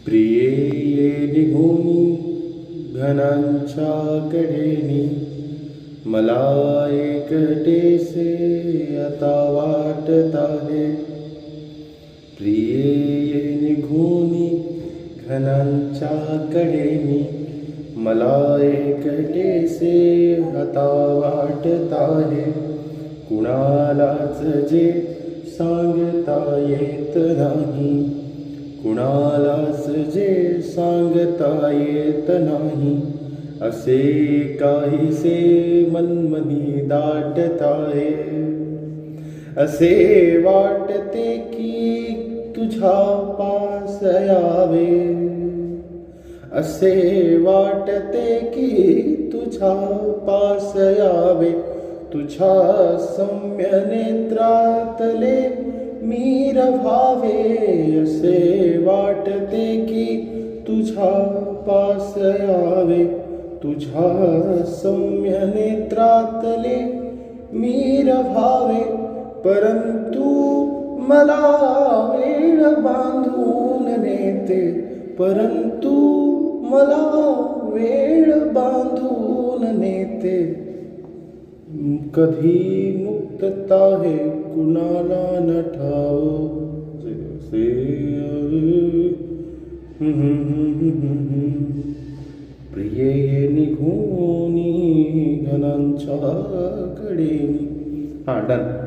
प्रिये ये निघूनी घनांच्या कडेनी, मला एकटेसे आता वाटत आहे. प्रिये ये निघूनी घनांच्या कडेनी, मला एकटेसे आता वाटत आहे. कुणालाच जे सांगता येत नाही, कुणालाच जे सांगता येत नाही, असे काहीसे मनमनी दाटत आहे. असे वाटते की तुझ्या पास यावे, असे वाटते की तुझ्या पास यावे. तुझ्या सौम्य नेत्रातले मी रव्हावे, असे वाटते की तुझ्या पास यावे. तुझ्या सौम्य नेत्रातले मी रव्हावे, परंतु मला वेळ बांधून नेते, परंतु मला वेळ बांधून नेते. कधी मुक्तता हे कुणाला न ठावो. प्रिये ये निघूनी घनांच्या कडेनी. डन.